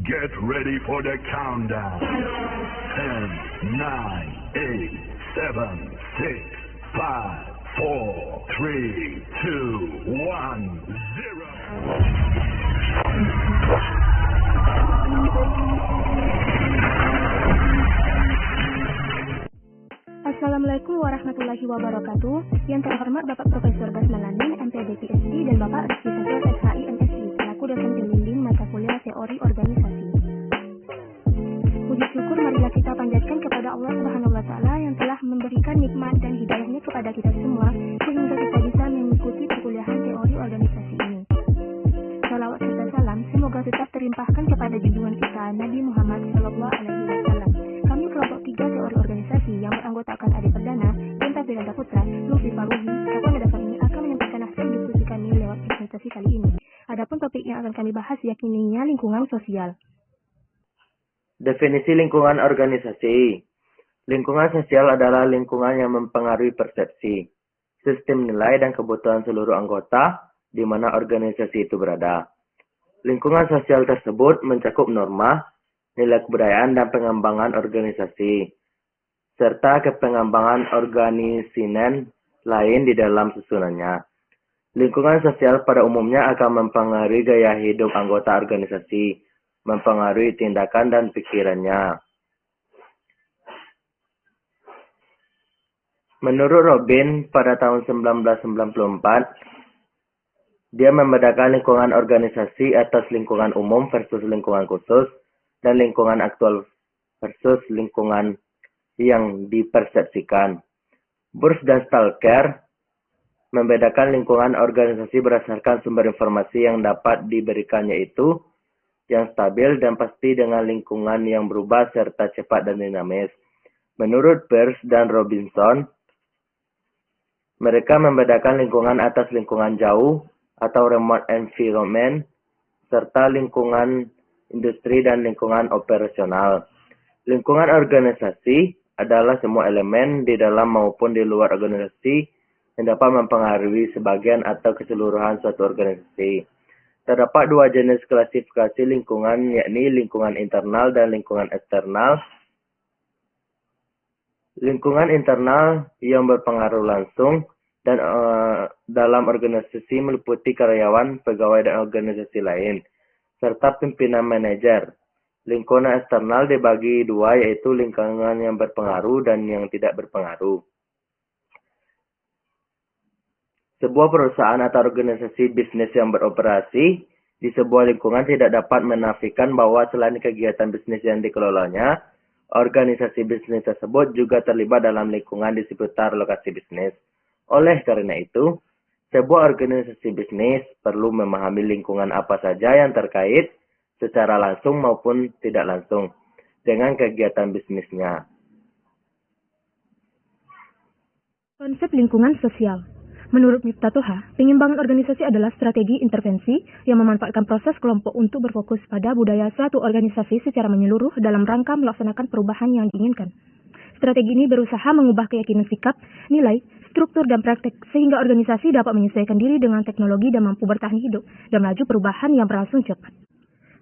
Get ready for the countdown. 10, 9, 8, 7, 6, 5, 4, 3, 2, 1, 0. Assalamualaikum warahmatullahi wabarakatuh. Yang terhormat Bapak Profesor Basmalanin, MPD PhD, dan Bapak Rizky Satrio SHI MSI, selaku dosen pembimbing mata kuliah teori organisasi. Puji syukur marilah kita panjatkan kepada Allah Subhanahu wa Ta'ala yang telah memberikan nikmat dan hidayahnya kepada kita semua sehingga kita bisa mengikuti perkuliahan teori organisasi ini. Salawat serta salam semoga tetap terlimpahkan kepada junjungan kita Nabi Muhammad SAW. Kami kelompok 3 teori organisasi yang beranggotakan Ade Perdana, Genta Firanda Putra, Lutfi Faruhi, pada dasar ini akan menyampaikan hasil diskusi kami lewat presentasi kali ini. Adapun topik yang akan kami bahas yakininya lingkungan sosial. Definisi lingkungan organisasi. Lingkungan sosial adalah lingkungan yang mempengaruhi persepsi, sistem nilai dan kebutuhan seluruh anggota di mana organisasi itu berada. Lingkungan sosial tersebut mencakup norma, nilai kebudayaan dan pengembangan organisasi, serta kepengembangan organisasi lain di dalam susunannya. Lingkungan sosial pada umumnya akan mempengaruhi gaya hidup anggota organisasi, mempengaruhi tindakan dan pikirannya. Menurut Robin, pada tahun 1994, dia membedakan lingkungan organisasi atas lingkungan umum versus lingkungan khusus, dan lingkungan aktual versus lingkungan yang dipersepsikan. Burns dan Stalker membedakan lingkungan organisasi berdasarkan sumber informasi yang dapat diberikan, yaitu yang stabil dan pasti dengan lingkungan yang berubah serta cepat dan dinamis. Menurut Peirce dan Robinson, mereka membedakan lingkungan atas lingkungan jauh atau remote environment, serta lingkungan industri dan lingkungan operasional. Lingkungan organisasi adalah semua elemen di dalam maupun di luar organisasi yang dapat mempengaruhi sebagian atau keseluruhan suatu organisasi. Terdapat 2 jenis klasifikasi lingkungan, yakni lingkungan internal dan lingkungan eksternal. Lingkungan internal yang berpengaruh langsung dan dalam organisasi meliputi karyawan, pegawai, dan organisasi lain, serta pimpinan manajer. Lingkungan eksternal dibagi 2, yaitu lingkungan yang berpengaruh dan yang tidak berpengaruh. Sebuah perusahaan atau organisasi bisnis yang beroperasi di sebuah lingkungan tidak dapat menafikan bahwa selain kegiatan bisnis yang dikelolanya, organisasi bisnis tersebut juga terlibat dalam lingkungan di seputar lokasi bisnis. Oleh karena itu, sebuah organisasi bisnis perlu memahami lingkungan apa saja yang terkait secara langsung maupun tidak langsung dengan kegiatan bisnisnya. Konsep lingkungan sosial. Menurut Miftah Toha, pengembangan organisasi adalah strategi intervensi yang memanfaatkan proses kelompok untuk berfokus pada budaya suatu organisasi secara menyeluruh dalam rangka melaksanakan perubahan yang diinginkan. Strategi ini berusaha mengubah keyakinan sikap, nilai, struktur, dan praktek sehingga organisasi dapat menyesuaikan diri dengan teknologi dan mampu bertahan hidup dalam laju perubahan yang berlangsung cepat.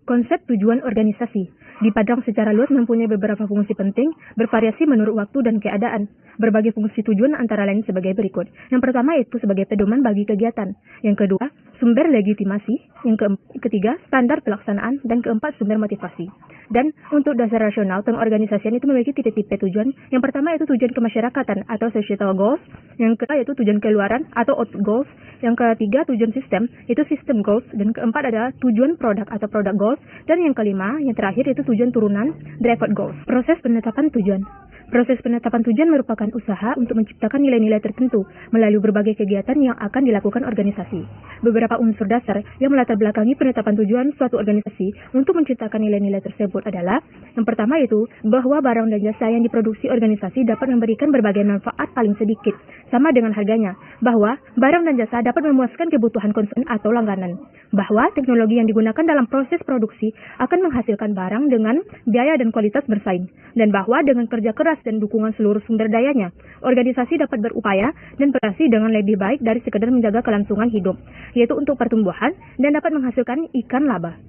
Konsep tujuan organisasi dipandang secara luas mempunyai beberapa fungsi penting, bervariasi menurut waktu dan keadaan. Berbagai fungsi tujuan antara lain sebagai berikut. Yang pertama yaitu sebagai pedoman bagi kegiatan. Yang kedua, sumber legitimasi. Yang ketiga, standar pelaksanaan. Dan keempat, sumber motivasi. Dan untuk dasar rasional, pengorganisasian itu memiliki tipe-tipe tujuan. Yang pertama yaitu tujuan kemasyarakatan atau societal goals. Yang kedua yaitu tujuan keluaran atau out goals. Yang ketiga, tujuan sistem, itu system goals. Dan keempat adalah tujuan produk atau product goals. Dan yang kelima, yang terakhir itu tujuan turunan, derived goals. Proses penetapan tujuan. Proses penetapan tujuan merupakan usaha untuk menciptakan nilai-nilai tertentu melalui berbagai kegiatan yang akan dilakukan organisasi. Beberapa unsur dasar yang melatar belakangi penetapan tujuan suatu organisasi untuk menciptakan nilai-nilai tersebut adalah yang pertama yaitu bahwa barang dan jasa yang diproduksi organisasi dapat memberikan berbagai manfaat paling sedikit, sama dengan harganya, bahwa barang dan jasa dapat memuaskan kebutuhan konsumen atau langganan, bahwa teknologi yang digunakan dalam proses produksi akan menghasilkan barang dengan biaya dan kualitas bersaing, dan bahwa dengan kerja keras dan dukungan seluruh sumber dayanya, organisasi dapat berupaya dan berhasil dengan lebih baik dari sekedar menjaga kelangsungan hidup, yaitu untuk pertumbuhan dan dapat menghasilkan ikan laba.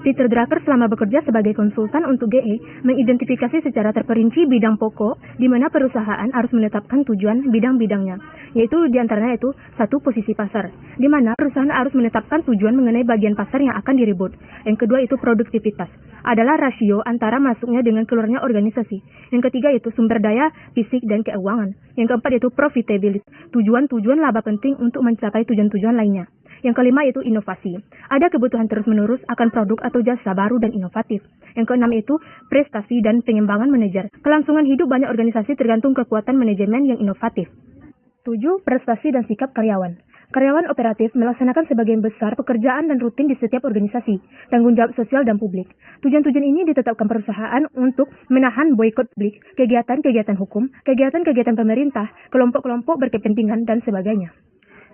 Peter Drucker selama bekerja sebagai konsultan untuk GE mengidentifikasi secara terperinci bidang pokok di mana perusahaan harus menetapkan tujuan bidang-bidangnya, yaitu diantaranya itu satu, posisi pasar, di mana perusahaan harus menetapkan tujuan mengenai bagian pasar yang akan direbut. Yang kedua itu produktivitas, adalah rasio antara masuknya dengan keluarnya organisasi. Yang ketiga itu sumber daya, fisik, dan keuangan. Yang keempat itu profitability, tujuan-tujuan laba penting untuk mencapai tujuan-tujuan lainnya. Yang kelima itu inovasi. Ada kebutuhan terus-menerus akan produk atau jasa baru dan inovatif. Yang keenam itu prestasi dan pengembangan manajer. Kelangsungan hidup banyak organisasi tergantung kekuatan manajemen yang inovatif. 7. Prestasi dan sikap karyawan. Karyawan operatif melaksanakan sebagian besar pekerjaan dan rutin di setiap organisasi, tanggung jawab sosial dan publik. Tujuan-tujuan ini ditetapkan perusahaan untuk menahan boikot publik, kegiatan-kegiatan hukum, kegiatan-kegiatan pemerintah, kelompok-kelompok berkepentingan, dan sebagainya.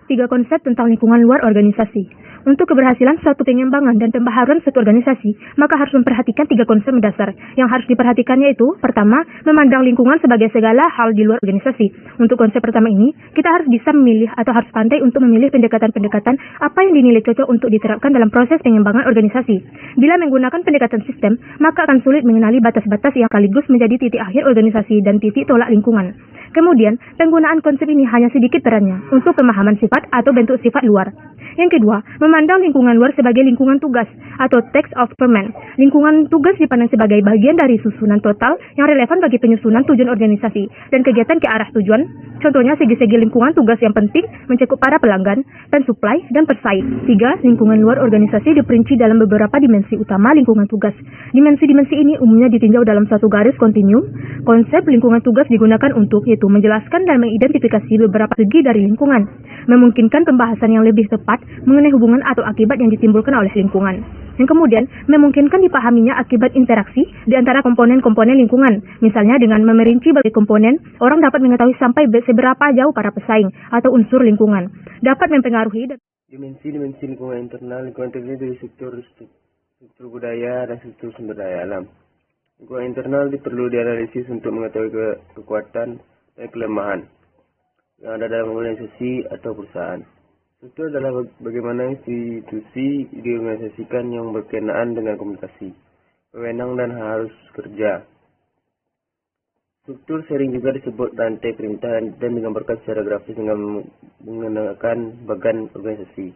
3 konsep tentang lingkungan luar organisasi. Untuk keberhasilan suatu pengembangan dan pembaharuan suatu organisasi, maka harus memperhatikan 3 konsep mendasar. Yang harus diperhatikannya itu, pertama, memandang lingkungan sebagai segala hal di luar organisasi. Untuk konsep pertama ini, kita harus bisa memilih atau harus pandai untuk memilih pendekatan-pendekatan apa yang dinilai cocok untuk diterapkan dalam proses pengembangan organisasi. Bila menggunakan pendekatan sistem, maka akan sulit mengenali batas-batas yang sekaligus menjadi titik akhir organisasi dan titik tolak lingkungan. Kemudian, penggunaan konsep ini hanya sedikit perannya untuk pemahaman sifat atau bentuk sifat luar. Yang kedua, memandang lingkungan luar sebagai lingkungan tugas atau task of command. Lingkungan tugas dipandang sebagai bagian dari susunan total yang relevan bagi penyusunan tujuan organisasi dan kegiatan ke arah tujuan. Contohnya segi-segi lingkungan tugas yang penting mencakup para pelanggan, dan supply, dan pesaing. 3. Lingkungan luar organisasi diperinci dalam beberapa dimensi utama lingkungan tugas. Dimensi-dimensi ini umumnya ditinjau dalam satu garis kontinum. Konsep lingkungan tugas digunakan untuk yaitu menjelaskan dan mengidentifikasi beberapa segi dari lingkungan, memungkinkan pembahasan yang lebih tepat mengenai hubungan atau akibat yang ditimbulkan oleh lingkungan. Yang kemudian memungkinkan dipahaminya akibat interaksi di antara komponen-komponen lingkungan. Misalnya dengan memerinci bagi komponen, orang dapat mengetahui sampai seberapa jauh para pesaing atau unsur lingkungan dapat mempengaruhi dimensi lingkungan internal. Lingkungan terdiri dari struktur budaya dan struktur sumber daya alam. Lingkungan internal perlu dianalisis untuk mengetahui kekuatan dan kelemahan yang ada dalam organisasi atau perusahaan. Struktur adalah bagaimana institusi diorganisasikan yang berkenaan dengan komunikasi, wewenang, dan harus kerja. Struktur sering juga disebut rantai perintah dan digambarkan secara grafis dengan menggunakan bagan organisasi.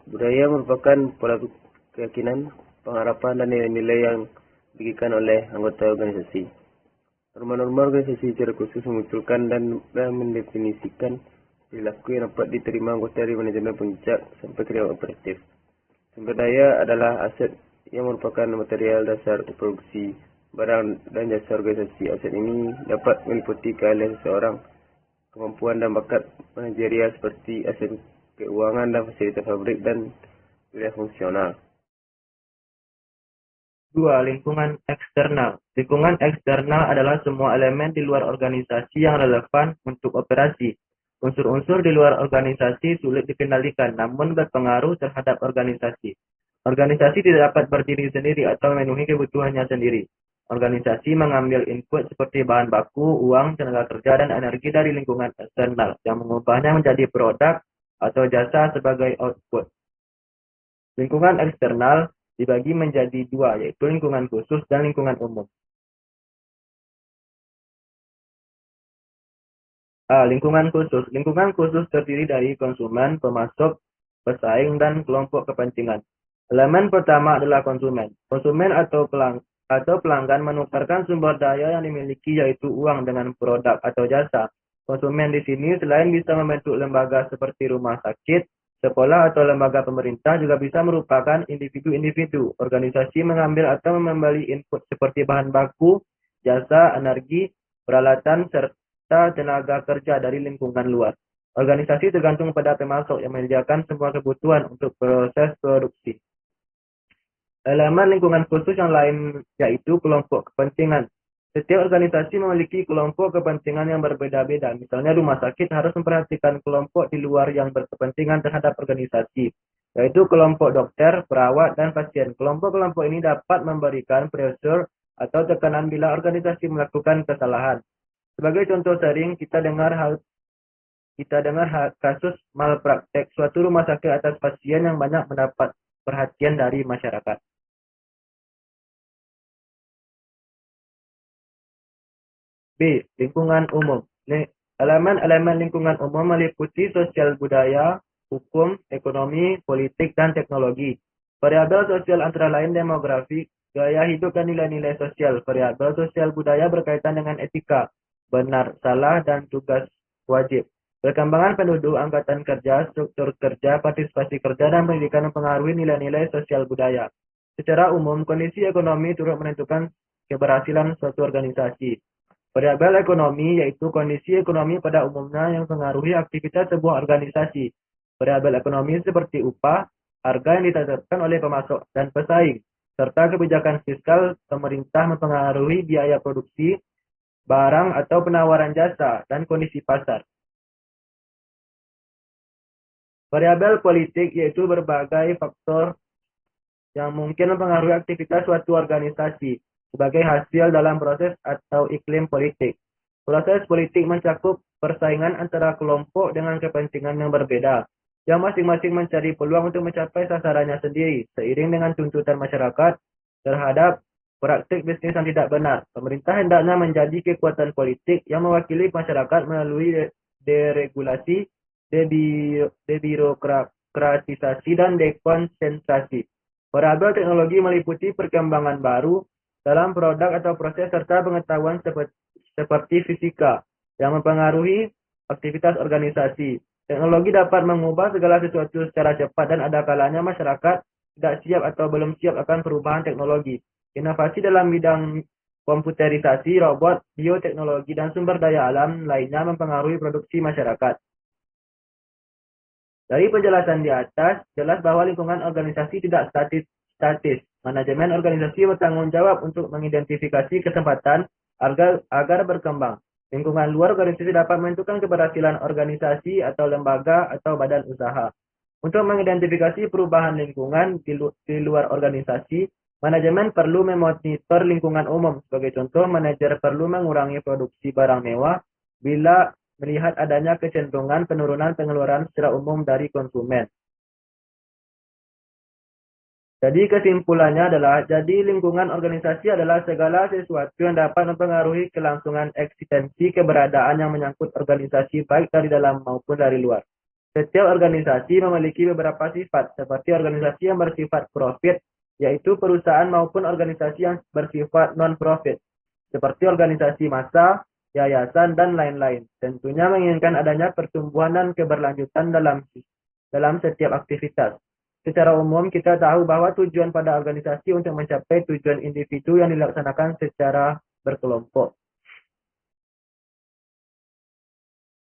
Budaya merupakan pola keyakinan, pengharapan, dan nilai-nilai yang diberikan oleh anggota organisasi. Norma-norma organisasi secara khusus memunculkan dan mendefinisikan perilaku yang dapat diterima anggota dari manajemen puncak sampai karyawan operatif. Sumber daya adalah aset yang merupakan material dasar produksi barang dan jasa organisasi. Aset ini dapat meliputi keahlian seseorang, kemampuan dan bakat manajerial seperti aset keuangan dan fasilitas pabrik dan wilayah fungsional. 2. Lingkungan eksternal. Lingkungan eksternal adalah semua elemen di luar organisasi yang relevan untuk operasi. Unsur-unsur di luar organisasi sulit dikendalikan, namun berpengaruh terhadap organisasi. Organisasi tidak dapat berdiri sendiri atau memenuhi kebutuhannya sendiri. Organisasi mengambil input seperti bahan baku, uang, tenaga kerja, dan energi dari lingkungan eksternal yang mengubahnya menjadi produk atau jasa sebagai output. Lingkungan eksternal dibagi menjadi 2, yaitu lingkungan khusus dan lingkungan umum. Lingkungan khusus. Lingkungan khusus terdiri dari konsumen, pemasok, pesaing, dan kelompok kepentingan. Elemen pertama adalah konsumen. Konsumen atau pelanggan menukarkan sumber daya yang dimiliki, yaitu uang, dengan produk atau jasa. Konsumen di sini selain bisa membentuk lembaga seperti rumah sakit, sekolah, atau lembaga pemerintah, juga bisa merupakan individu-individu. Organisasi mengambil atau membeli input seperti bahan baku, jasa, energi, peralatan, serta tenaga kerja dari lingkungan luar. Organisasi tergantung pada pemasok yang menyediakan semua kebutuhan untuk proses produksi. Elemen lingkungan khusus yang lain yaitu kelompok kepentingan. Setiap organisasi memiliki kelompok kepentingan yang berbeda-beda. Misalnya rumah sakit harus memperhatikan kelompok di luar yang berkepentingan terhadap organisasi, yaitu kelompok dokter, perawat, dan pasien. Kelompok-kelompok ini dapat memberikan pressure atau tekanan bila organisasi melakukan kesalahan. Sebagai contoh sering kita dengar kasus malpraktek suatu rumah sakit atas pasien yang banyak mendapat perhatian dari masyarakat. B. Lingkungan umum. Elemen-elemen lingkungan umum meliputi sosial budaya, hukum, ekonomi, politik, dan teknologi. Variabel sosial antara lain demografi, gaya hidup, dan nilai-nilai sosial. Variabel sosial budaya berkaitan dengan etika, benar, salah, dan tugas wajib. Perkembangan penduduk, angkatan kerja, struktur kerja, partisipasi kerja, dan pendidikan mempengaruhi nilai-nilai sosial budaya. Secara umum, kondisi ekonomi turut menentukan keberhasilan suatu organisasi. Variabel ekonomi yaitu kondisi ekonomi pada umumnya yang mempengaruhi aktivitas sebuah organisasi. Variabel ekonomi seperti upah, harga yang ditetapkan oleh pemasok dan pesaing, serta kebijakan fiskal pemerintah mempengaruhi biaya produksi, barang atau penawaran jasa, dan kondisi pasar. Variabel politik yaitu berbagai faktor yang mungkin mempengaruhi aktivitas suatu organisasi sebagai hasil dalam proses atau iklim politik. Proses politik mencakup persaingan antara kelompok dengan kepentingan yang berbeda, yang masing-masing mencari peluang untuk mencapai sasarannya sendiri, seiring dengan tuntutan masyarakat terhadap praktik bisnis yang tidak benar. Pemerintah hendaknya menjadi kekuatan politik yang mewakili masyarakat melalui deregulasi, debirokratisasi, dan dekonsentrasi. Variabel teknologi meliputi perkembangan baru dalam produk atau proses serta pengetahuan seperti fisika yang mempengaruhi aktivitas organisasi. Teknologi dapat mengubah segala sesuatu secara cepat dan ada kalanya masyarakat tidak siap atau belum siap akan perubahan teknologi. Inovasi dalam bidang komputerisasi, robot, bioteknologi, dan sumber daya alam lainnya mempengaruhi produksi masyarakat. Dari penjelasan di atas, jelas bahwa lingkungan organisasi tidak statis. Manajemen organisasi bertanggung jawab untuk mengidentifikasi kesempatan agar berkembang. Lingkungan luar organisasi dapat menentukan keberhasilan organisasi atau lembaga atau badan usaha. Untuk mengidentifikasi perubahan lingkungan di luar organisasi, manajemen perlu memonitor lingkungan umum. Sebagai contoh, manajer perlu mengurangi produksi barang mewah bila melihat adanya kecenderungan penurunan pengeluaran secara umum dari konsumen. Jadi kesimpulannya adalah, jadi lingkungan organisasi adalah segala sesuatu yang dapat mempengaruhi kelangsungan eksistensi keberadaan yang menyangkut organisasi baik dari dalam maupun dari luar. Setiap organisasi memiliki beberapa sifat, seperti organisasi yang bersifat profit, yaitu perusahaan maupun organisasi yang bersifat non-profit, seperti organisasi massa, yayasan, dan lain-lain. Tentunya menginginkan adanya pertumbuhan dan keberlanjutan dalam setiap aktivitas. Secara umum, kita tahu bahwa tujuan pada organisasi untuk mencapai tujuan individu yang dilaksanakan secara berkelompok.